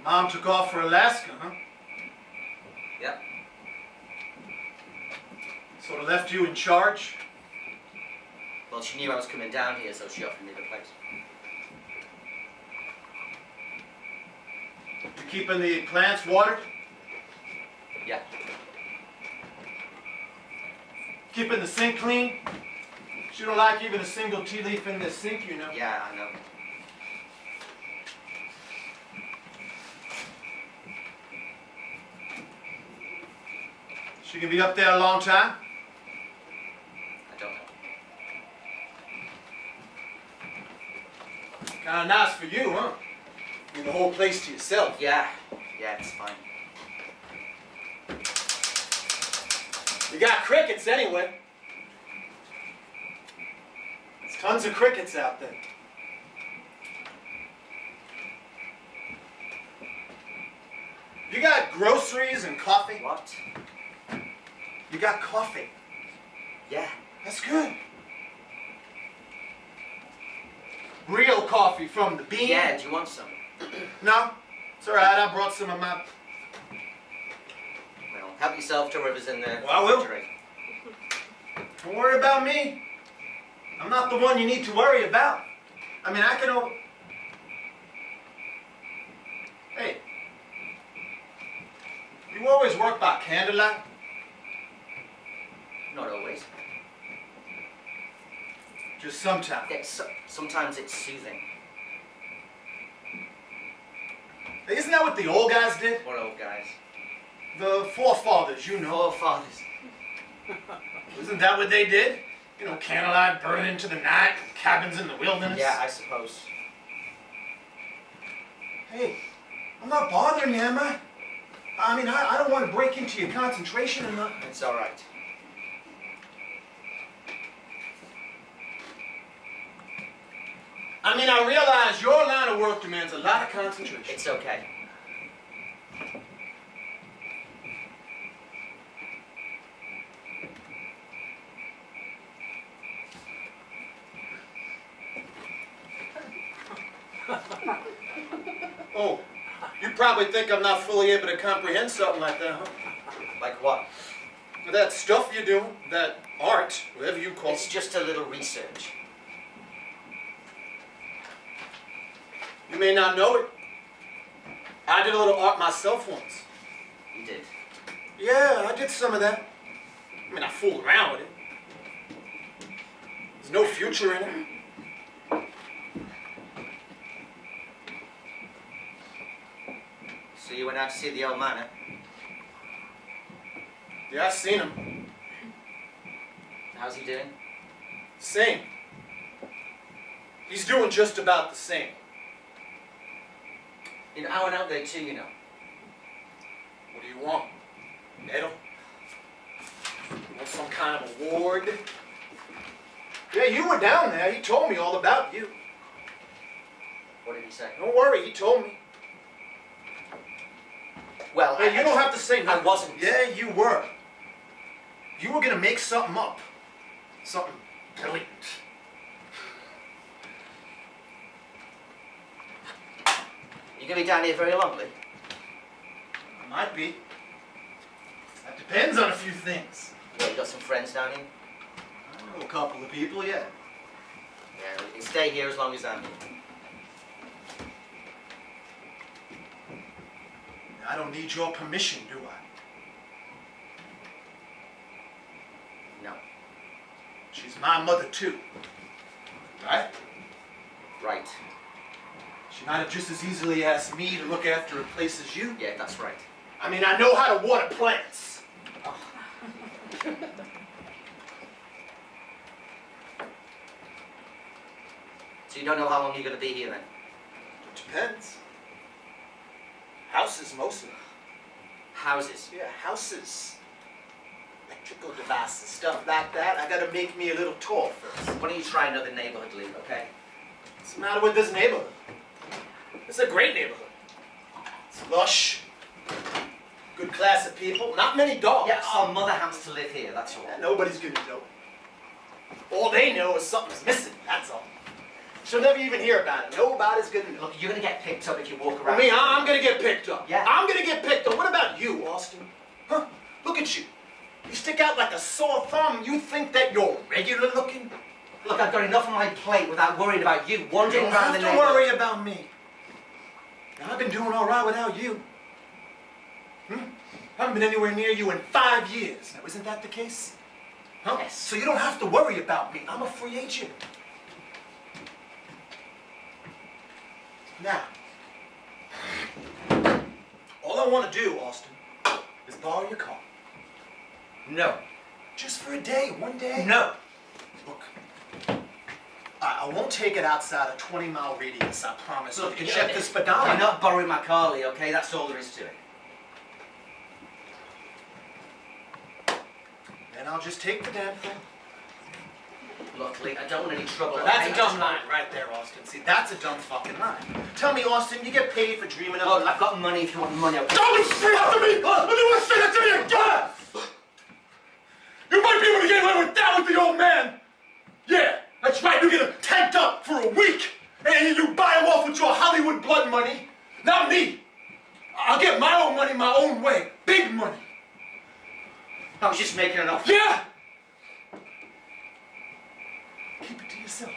Mom took off for Alaska, huh? Yep. Sort of left you in charge? Well, she knew I was coming down here, so she offered me the place. You keeping the plants watered? Yeah. Keeping the sink clean? She don't like even a single tea leaf in the sink, you know. Yeah, I know. She can be up there a long time? I don't know. Kinda nice for you, huh? You the whole place to yourself. Yeah, it's fine. You got crickets anyway. There's tons of crickets out there. You got groceries and coffee? What? You got coffee. Yeah. That's good. Real coffee from the bean? Yeah, do you want some? No, it's all right. I brought some of my... Well, help yourself to whatever's in the Well, I will. refrigerator. Don't worry about me. I'm not the one you need to worry about. I mean, I can... Hey. You always work by candlelight? Not always. Just sometimes. Sometimes it's soothing. Isn't that what the old guys did? What old guys? The forefathers, you know. Forefathers. Isn't that what they did? You know, candlelight burning into the night, cabins in the wilderness. Yeah, I suppose. Hey, I'm not bothering you, am I? I mean, I don't want to break into your concentration and not... It's all right. I mean, I realize your line of work demands a lot of concentration. It's okay. Oh, you probably think I'm not fully able to comprehend something like that, huh? Like what? That stuff you do, that art, whatever you call It's it. just a little research. You may not know it. I did a little art myself once. You did. Yeah, I did some of that. I mean, I fooled around with it. There's no future in it. So you went out to see the old man, eh? Yeah, I seen him. How's he doing? Same. He's doing just about the same. You know, I went out there too, you know. What do you want? Medal? You want some kind of award? Yeah, you were down there. He told me all about you. What did he say? Don't worry, he told me. Well, Hey, you don't have to say nothing. I wasn't. Yeah, you were. You were gonna make something up. Something brilliant. You gonna be down here very long, Lee? I might be. That depends on a few things. Well, you got some friends down here? I know a couple of people, yeah. Yeah, you can stay here as long as I'm here. I don't need your permission, do I? No. She's my mother too. Right? Right. She might have just as easily asked me to look after a place as you. Yeah, that's right. I mean, I know how to water plants. So you don't know how long you're gonna be here then? It depends. Houses mostly. Houses. Yeah, houses. Electrical devices, stuff like that. I gotta make me a little tour first. Why don't you try another neighborhood, Lee, okay? What's the matter with this neighborhood? It's a great neighborhood. It's lush. Good class of people. Not many dogs. Yeah, our mother happens to live here, that's all. Nobody's gonna know. All they know is something's missing, that's all. She'll never even hear about it. Nobody's gonna know. Look, you're gonna get picked up if you walk For around. me, I'm gonna get picked up. Yeah. I'm gonna get picked up. What about you, Austin? Huh? Look at you. You stick out like a sore thumb. You think that you're regular looking? Look, I've got enough on my plate without worrying about you You wandering don't around have the to neighborhood. worry about me. Now, I've been doing all right without you. I haven't been anywhere near you in 5 years. Now, isn't that the case? Huh? Yes. So you don't have to worry about me. I'm a free agent. Now, all I want to do, Austin, is borrow your car. No. Just for a day, one day. No. Look, I won't take it outside a 20-mile radius, I promise. Look, you can check the speedometer. I'm not borrowing my car, Lee, okay? That's all there is to it. Then I'll just take the damn thing. Look, Lee, I don't want any trouble. That's okay? a dumb line right there, Austin. See, that's a dumb fucking line. Tell me, Austin, you get paid for dreaming of... Look, I've got money if you want money, okay? Don't say that to me! I don't want to say that to you again! You might be able to get away with that with the old man! Yeah, that's right, you get him tanked up for a week, and you buy him off with your Hollywood blood money. Not me. I'll get my own money my own way. Big money. I was just making an offer. Yeah! Keep it to yourself.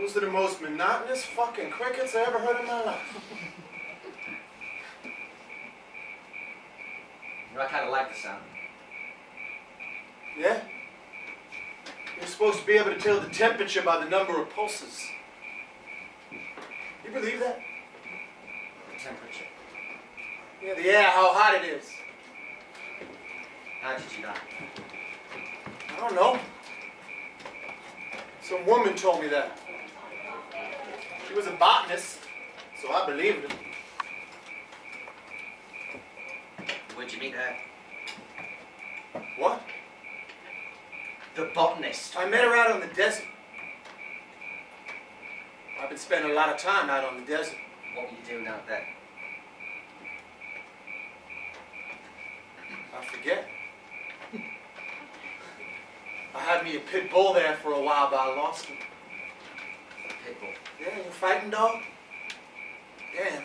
Those are the most monotonous fucking crickets I ever heard in my life. You know, I kind of like the sound. Yeah? You're supposed to be able to tell the temperature by the number of pulses. You believe that? The temperature. Yeah, how hot it is. How did you know? I don't know. Some woman told me that. She was a botanist, so I believed her. Where'd you meet her? What? The botanist. I met her out on the desert. I've been spending a lot of time out on the desert. What were you doing out there? I forget. I had me a pit bull there for a while, but I lost him. Pitbull. Yeah, you fighting dog? Yeah.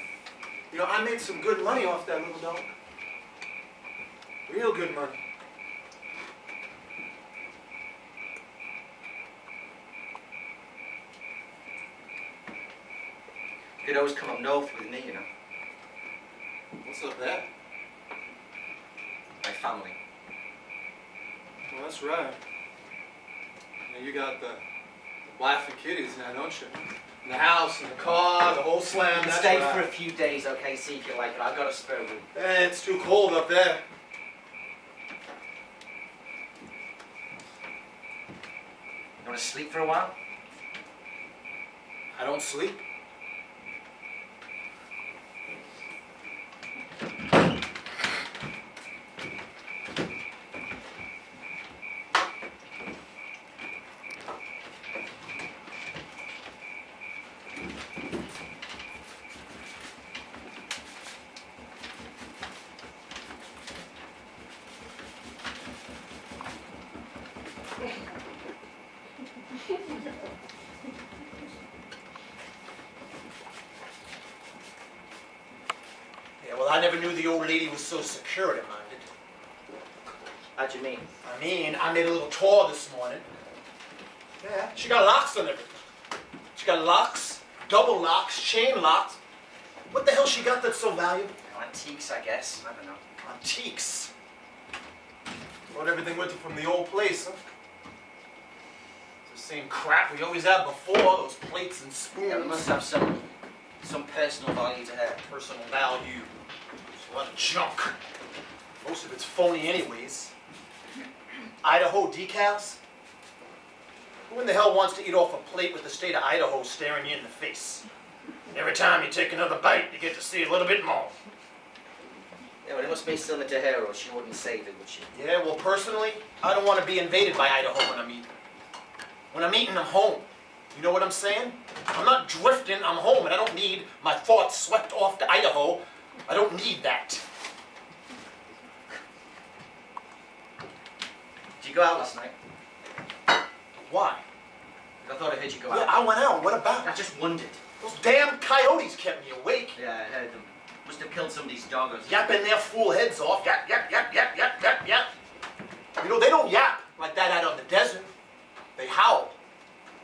You know, I made some good money off that little dog. Real good money. You could always come up north with me, you know. What's up there? My family. Well, that's right. You got the wife and kiddies now, don't you? And the house and the car, the whole slam. That's Stay right. for a few days, okay? See if you like it. I've got a spare room. It's too cold up there. You want to sleep for a while? I don't sleep. Yeah, well, I never knew the old lady was so security-minded. How do you mean? I mean, I made a little tour this morning. Yeah, she got locks on everything. She got locks, double locks, chain locks. What the hell she got that's so valuable? Antiques, I guess. I don't know. Antiques. Brought everything with her from the old place, huh? It's the same crap we always had before, those plates and spoons. Yeah, we must have some personal value to her. Personal value. It's a lot of junk. Most of it's phony anyways. Idaho decals? Who in the hell wants to eat off a plate with the state of Idaho staring you in the face? And every time you take another bite, you get to see a little bit more. Yeah, well, it must be similar to her, or she wouldn't save it, would she? Yeah, well, personally, I don't want to be invaded by Idaho when I'm eating. When I'm eating, I'm home. You know what I'm saying? I'm not drifting, I'm home, and I don't need my thoughts swept off to Idaho. I don't need that. Did you go out last night? Why? I thought I heard you go Yeah, out. I went out. What about? I just wondered. Those damn coyotes kept me awake. Yeah, I heard them. Must have killed somebody's dog or something. Yapping their fool heads off. Yap, yap, yap, yap, yap, yap, yap. You know, they don't yap like that out on the desert. They howl.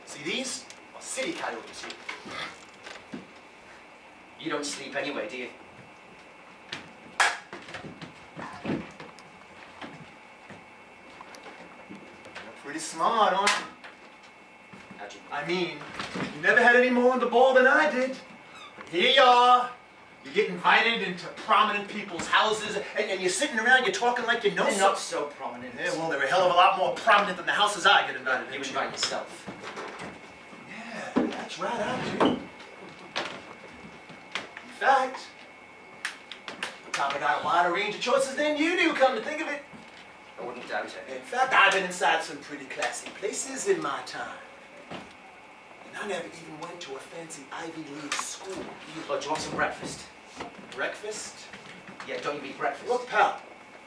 See, these are city coyotes here. You don't sleep anyway, do you? You're pretty smart, aren't you? How'd you? I mean, you never had any more on the ball than I did. Here you are. You get invited into prominent people's houses, and you're sitting around, you're talking like you know They're not something. so prominent. Yeah, well, they're a hell of a lot more prominent than the houses I get invited You into. invite yourself. Yeah, that's right, I do. In fact, I probably got a wider range of choices than you do, come to think of it. I wouldn't doubt it. In fact, I've been inside some pretty classy places in my time. And I never even went to a fancy Ivy League school. Oh, do you want some breakfast? Breakfast? Yeah, don't you eat breakfast? Look, pal,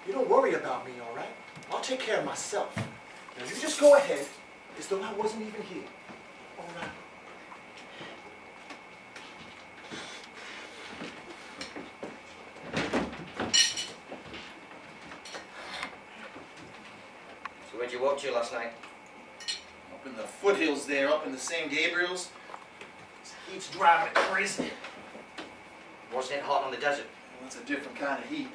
you don't worry about me, all right? I'll take care of myself. Now, you just go ahead as though I wasn't even here. All right? So where'd you walk to last night? Up in the foothills there, up in the San Gabriels. This heat's driving me crazy. Wasn't it hot on the desert? Well, it's a different kind of heat.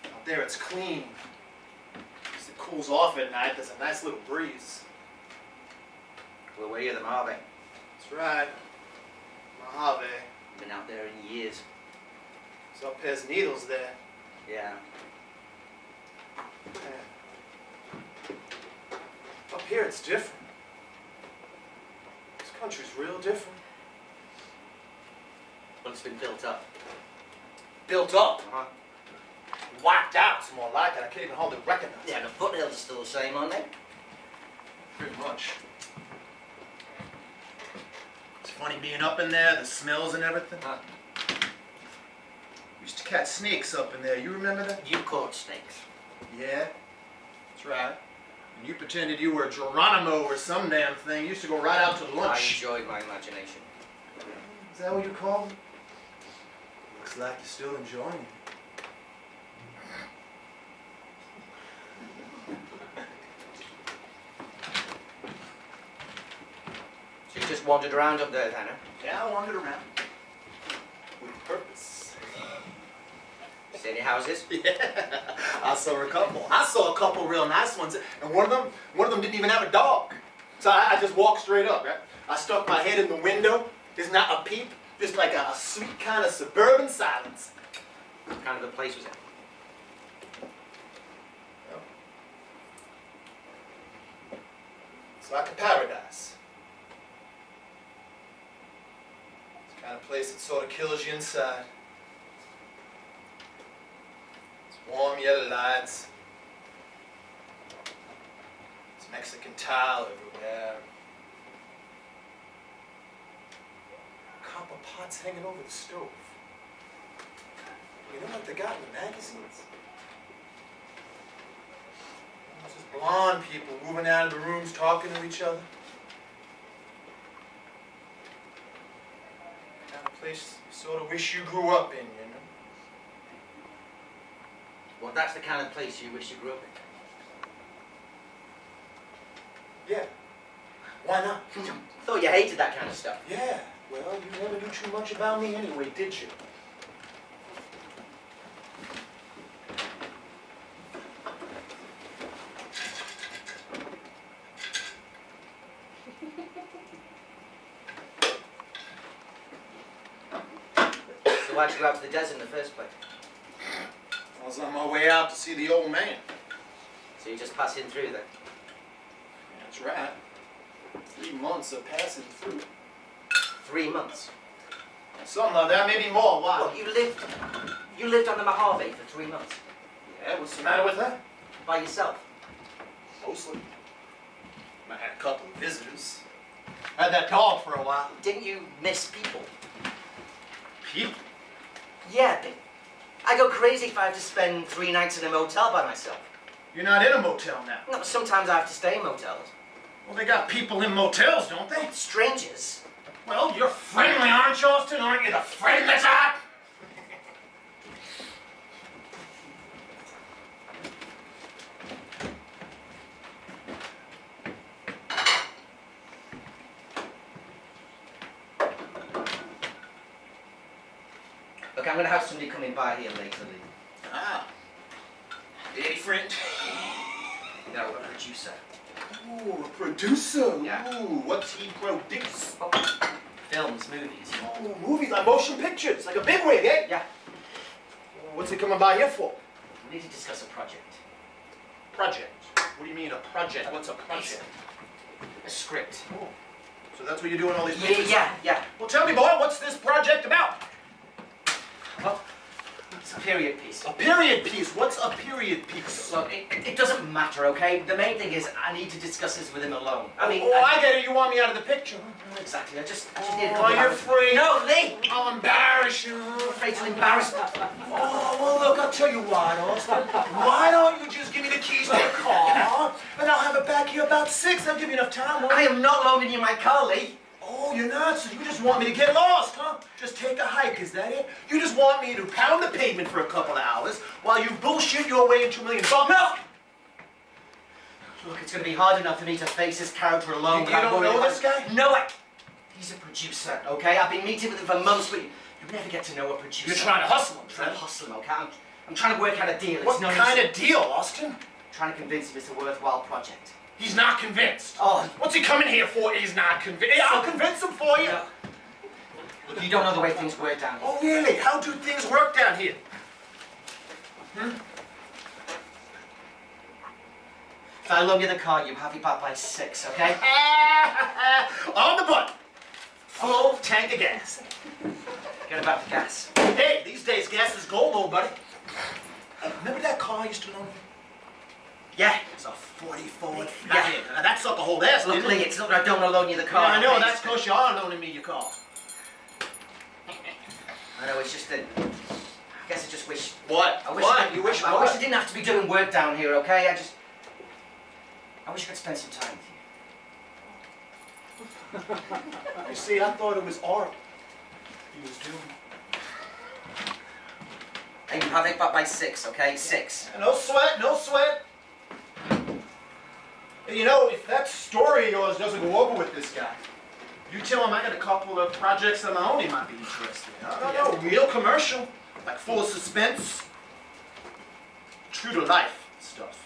Out there it's clean. As it cools off at night, there's a nice little breeze. Well, where are you, the Mojave? That's right. Mojave. Been out there in years. It's up past Needles there. Yeah. Yeah. Up here it's different. This country's real different. Well, it's been built up. Built up. Uh-huh. Whacked out, it's more like it. I can't even hardly recognize it. Yeah, the foothills are still the same, aren't they? Pretty much. It's funny being up in there, the smells and everything. Huh. Used to catch snakes up in there. You remember that? You caught snakes. Yeah, that's right. And you pretended you were Geronimo or some damn thing. You used to go right out to I lunch. enjoyed my imagination. Is that what you call them? Looks like you're still enjoying it. So you just wandered around up there, then, huh? Yeah, I wandered around. With purpose. See any houses? Yeah, I saw a couple. I saw a couple real nice ones, and one of them didn't even have a dog. So I just walked straight up, right? I stuck my head in the window. There's not a peep, just like a sweet kind of suburban silence. What kind of a place was it? It's like a paradise. It's the kind of place that sort of kills you inside. It's warm yellow lights. It's Mexican tile everywhere. Copper pots hanging over the stove. You know what they got in the magazines? It's just blonde people moving out of the rooms talking to each other. Kind of place you sort of wish you grew up in, you know? Well, that's the kind of place you wish you grew up in. Yeah. Why not? I thought you hated that kind of stuff. Yeah. Well, you never knew too much about me anyway, did you? So why'd you go out to the desert in the first place? I was on my way out to see the old man. So you just passing through there? That's right. 3 months of passing through. 3 months. Something like that, maybe more. Why? Well, you lived on the Mojave for 3 months. Yeah, what's the matter with that? By yourself. Mostly. I had a couple of visitors. I had that dog for a while. Didn't you miss people? People? Yeah, I go crazy if I have to spend 3 nights in a motel by myself. You're not in a motel now. No, but sometimes I have to stay in motels. Well, they got people in motels, don't they? Strangers. Well, you're friendly, aren't you, Austin? Aren't you the friendly type? Look, I'm gonna have somebody coming by here later, Lee. Ah. Daddy friend? No, a producer. Ooh, a producer. Yeah. Ooh, what's he produce? Oh, films, movies. Oh, movies, like motion pictures, like a big wig, eh? Yeah, What's he coming by here for? we need to discuss a project. Project. What do you mean a project? What's a project? A script. Oh. So that's what you're doing all these Yeah, movies? yeah. Well, tell me, boy, what's this project about? Well, it's a period piece. A period piece. What's a period piece? Look, it doesn't matter, okay? The main thing is I need to discuss this with him alone. I mean, I get it. You want me out of the picture. exactly. I just need a Oh, couple of you're hours. free. No, Lee! I'll embarrass you. I'm afraid to embarrass me. Oh, well, look, I'll tell you what, Austin. Why don't you just give me the keys to your car, and I'll have it back here about 6. I'll give you enough time, won't I I? am not loaning you my car, Lee. Oh, you're not? So you just want me to get lost, huh? Just take a hike, is that it? You just want me to pound the pavement for a couple of hours while you bullshit your way into $1 million? No! Look, it's going to be hard enough for me to face this character alone. You without don't worrying know about- this guy? No, he's a producer, okay? I've been meeting with him for months, but you never get to know a producer. You're trying to hustle him, I'm trying to son. hustle him, okay? I'm trying to work out a deal. It's What no kind use- of deal, Austin? Trying to convince him it's a worthwhile project. He's not convinced. Oh, What's he coming here for? He's not convinced. Yeah, I'll convince him for you. no. Look, you don't know the way things work down here. Oh, really? How do things work down here? If I loan you the car, you have it back by 6, okay? On the button. Full tank of gas. Get about the gas. Hey, these days gas is gold, old buddy. Remember that car I used to loan you? Yeah. It's a 40 Ford Yeah. Flathead. Now, that sucker hold ass, Look, didn't Lee, it? it's not that I don't want to loan you the Yeah, car. I know. okay? That's because you are loaning me your car. I know, it's just that... I guess I just wish... What? I wish What? You wish I what? wish I didn't have to be doing work down here, okay? I wish I could spend some time with you. You see, I thought it was art he was doing. And you have it back by 6, okay? 6. No sweat, no sweat. And you know, if that story of yours doesn't go over with this guy, you tell him I got a couple of projects of my own he might be interested in. I don't know, real commercial, like full of suspense, true to life stuff.